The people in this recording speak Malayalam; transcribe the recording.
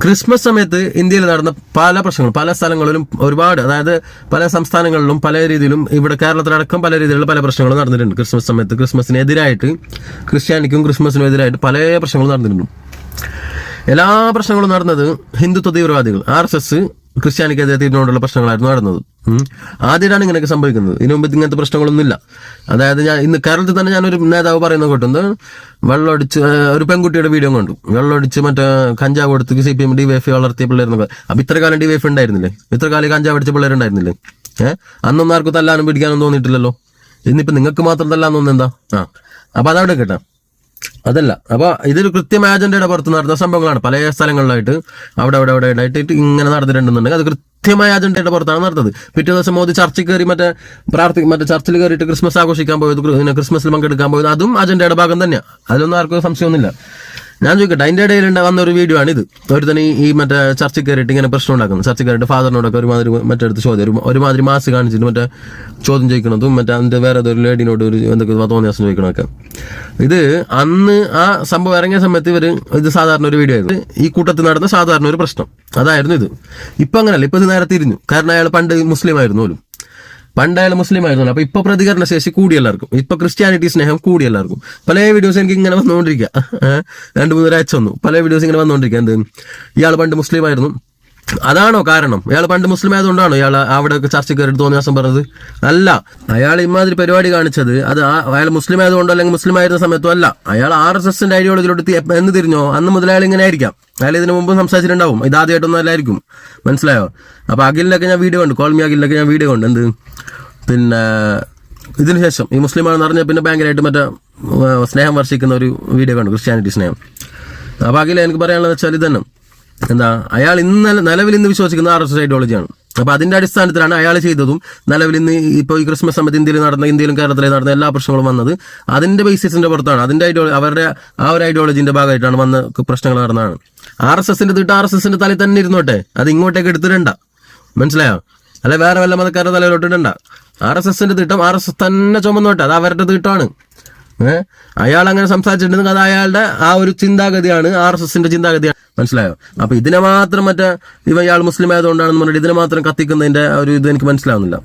ക്രിസ്മസ് സമയത്ത് ഇന്ത്യയിൽ നടന്ന പല പ്രശ്നങ്ങളും പല സ്ഥലങ്ങളിലും ഒരുപാട്, അതായത് പല സംസ്ഥാനങ്ങളിലും പല രീതിയിലും, ഇവിടെ കേരളത്തിലടക്കം പല രീതിയിലുള്ള പല പ്രശ്നങ്ങളും നടന്നിട്ടുണ്ട്. ക്രിസ്മസ് സമയത്ത് ക്രിസ്മസിനെതിരായിട്ട്, ക്രിസ്ത്യാനിക്കും ക്രിസ്മസിനും എതിരായിട്ട് പല പ്രശ്നങ്ങളും നടന്നിട്ടുണ്ട്. എല്ലാ പ്രശ്നങ്ങളും നടന്നത് ഹിന്ദുത്വ തീവ്രവാദികൾ RSS ക്രിസ്ത്യാനിക്കെതിരെ തീരുമാനമുള്ള പ്രശ്നങ്ങളായിരുന്നു നടന്നത്. ആദ്യമായിട്ടാണ് ഇങ്ങനെയൊക്കെ സംഭവിക്കുന്നത്. ഇതിനു മുമ്പ് ഇങ്ങനത്തെ പ്രശ്നങ്ങളൊന്നുമില്ല. അതായത് ഞാൻ ഇന്ന് കേരളത്തിൽ തന്നെ ഞാനൊരു നേതാവ് പറയുന്നത് കേട്ടത്, വെള്ളമടിച്ച് ഒരു പെൺകുട്ടിയുടെ വീഡിയോ കണ്ടു, വെള്ളമടിച്ച് മറ്റേ കഞ്ചാവ് കൊടുത്ത് CPM DYFI വളർത്തിയ പിള്ളേരുന്നൊക്കെ. അപ്പൊ ഇത്ര കാലം DYFI ഉണ്ടായിരുന്നില്ലേ? ഇത്ര കാലം കഞ്ചാവ് അടിച്ച പിള്ളേരുണ്ടായിരുന്നില്ലേ? അന്നൊന്നും ആർക്കും തല്ലാനും പിടിക്കാനും തോന്നിയിട്ടില്ലല്ലോ. ഇന്നിപ്പോ നിങ്ങൾക്ക് മാത്രം തല്ലാന്ന് തോന്നുന്നെന്താ? അപ്പൊ അതവിടെ കേട്ടാ അതല്ല. അപ്പൊ ഇതൊരു കൃത്യമായ അജണ്ടയുടെ പുറത്ത് നടന്ന സംഭവങ്ങളാണ്. പല സ്ഥലങ്ങളിലായിട്ട് അവിടെ ആയിട്ട് ഇങ്ങനെ നടന്നിട്ടുണ്ടെന്നുണ്ടെങ്കിൽ അത് കൃത്യമായ അജണ്ടയുടെ പുറത്താണ് നടന്നത്. പിറ്റേ ദിവസം മോദി ചർച്ചിൽ കയറി മറ്റേ ചർച്ചിൽ കയറിയിട്ട് ക്രിസ്മസ് ആഘോഷിക്കാൻ പോയത്, ക്രിസ്മസിൽ പങ്കെടുക്കാൻ പോയത്, അതും അജണ്ടയുടെ ഭാഗം തന്നെയാണ്. അതിലൊന്നും ആർക്കും സംശയമൊന്നുമില്ല. ഞാൻ ചോദിക്കട്ടെ, അതിന്റെ ഇടയിൽ വന്ന ഒരു വീഡിയോ ആണ് ഇത്. ഒരു തന്നെ ഈ മറ്റേ ചർച്ചിൽ കയറിയിട്ട് ഇങ്ങനെ പ്രശ്നം ഉണ്ടാക്കുന്നു. ചർച്ചിൽ കയറിയിട്ട് ഫാദറിനോടൊക്കെ ഒരുമാതിരി മറ്റടുത്ത് ചോദ്യം, ഒരുമാതിരി മാസ് കാണിച്ചിട്ട് മറ്റേ ചോദ്യം ചോദിക്കണതും, മറ്റേ അതിന്റെ വേറെ ഏതൊരു ലേഡിനോട് ഒരു എന്തൊക്കെ തോന്നിയ ദിവസം ചോദിക്കണമൊക്കെ. ഇത് അന്ന് ആ സംഭവം ഇറങ്ങിയ സമയത്ത് ഇത് സാധാരണ ഒരു വീഡിയോ ആയിരുന്നു. ഈ കൂട്ടത്തിൽ നടന്ന സാധാരണ ഒരു പ്രശ്നം അതായിരുന്നു ഇത്. ഇപ്പൊ അങ്ങനല്ല, ഇപ്പൊ ഇത് നേരെ തിരിഞ്ഞു. കാരണം അയാൾ പണ്ട് മുസ്ലിം ആയിരുന്നു പോലും. പണ്ടായാലും മുസ്ലിം ആയിരുന്നു. അപ്പൊ ഇപ്പൊ പ്രതികരണ ശേഷി കൂടി എല്ലാവർക്കും. ഇപ്പൊ ക്രിസ്ത്യാനിറ്റി സ്നേഹം കൂടി എല്ലാവർക്കും. പല വീഡിയോസ് എനിക്ക് ഇങ്ങനെ വന്നുകൊണ്ടിരിക്കുക. 2-3 ആഴ്ച വന്നു പല വീഡിയോസ് ഇങ്ങനെ വന്നുകൊണ്ടിരിക്കുക. എന്ത്, ഇയാൾ പണ്ട് മുസ്ലിം ആയിരുന്നു, അതാണോ കാരണം? ഇയാൾ പണ്ട് മുസ്ലിം ആയതുകൊണ്ടാണോ ഇയാൾ അവിടെ ചർച്ച കയറിയിട്ട് തോന്നിയ ദിവസം പറഞ്ഞത്? അല്ല, അയാൾ ഇമാതിരി പരിപാടി കാണിച്ചത് അത് അയാൾ മുസ്ലിം ആയതുകൊണ്ടോ അല്ലെങ്കിൽ മുസ്ലിം ആയിരുന്ന സമയത്തും അല്ല. അയാൾ RSSന്റെ ഐഡിയോളജിയിലോട്ട് എന്ന് തിരിഞ്ഞോ അന്ന് മുതൽ അയാൾ ഇങ്ങനെ ആയിരിക്കാം. അയാൾ ഇതിനു മുമ്പ് സംസാരിച്ചിട്ടുണ്ടാവും. ഇതാദ്യമായിട്ടൊന്നും അല്ലായിരിക്കും. മനസ്സിലായോ? അപ്പൊ അഖിലിനൊക്കെ ഞാൻ വീഡിയോ കണ്ടു, കോൾമി അഖിലിനൊക്കെ ഞാൻ വീഡിയോ കണ്ടു. എന്ത്, പിന്നെ ഇതിനു ശേഷം ഈ മുസ്ലിമാണെന്ന് പറഞ്ഞാൽ പിന്നെ ഭയങ്കരമായിട്ട് മറ്റേ സ്നേഹം വർഷിക്കുന്ന ഒരു വീഡിയോ കണ്ടു, ക്രിസ്ത്യാനിറ്റി സ്നേഹം. അപ്പൊ അഖില എനിക്ക് പറയാനുള്ളത് വെച്ചാൽ ഇതന്നെ, എന്താ, അയാൾ നിലവിൽ ഇന്ന് വിശ്വസിക്കുന്ന RSS ഐഡിയോളജിയാണ്. അപ്പൊ അതിന്റെ അടിസ്ഥാനത്തിലാണ് അയാൾ ചെയ്തതും നിലവിൽ ഇന്ന് ഇപ്പോൾ ഈ ക്രിസ്മസ് സമയത്ത് ഇന്ത്യയിലും കേരളത്തിലും നടന്ന എല്ലാ പ്രശ്നങ്ങളും വന്നത് അതിന്റെ ബേസിസിന്റെ പുറത്താണ്. അതിന്റെ അവരുടെ ആ ഒരു ഐഡിയോളജിന്റെ ഭാഗമായിട്ടാണ് വന്ന പ്രശ്നങ്ങൾ നടന്നതാണ്. RSSന്റെ തീട്ട് RSSന്റെ തലയിൽ തന്നെ ഇരുന്നോട്ടെ, അത് ഇങ്ങോട്ടേക്ക് എടുത്തിടണ്ട. മനസ്സിലായോ? അല്ലെ വേറെ വല്ല മതക്കാരുടെ തലയിലോട്ട് ഇടണ്ട. RSSന്റെ തീട്ടം RSS തന്നെ ചുമന്നോട്ടെ, അത് അവരുടെ തീട്ടാണ്. അയാൾ അങ്ങനെ സംസാരിച്ചിട്ടുണ്ടെങ്കിൽ അത് അയാളുടെ ആ ഒരു ചിന്താഗതിയാണ്, RSSന്റെ ചിന്താഗതിയാണ്. മനസ്സിലായോ? അപ്പൊ ഇതിനെ മാത്രം ഇയാൾ മുസ്ലിം ആയതുകൊണ്ടാണെന്ന് പറഞ്ഞിട്ട് ഇതിനെ മാത്രം കത്തിക്കുന്നതിന്റെ ഒരു ഇത് എനിക്ക് മനസ്സിലാവുന്നില്ല.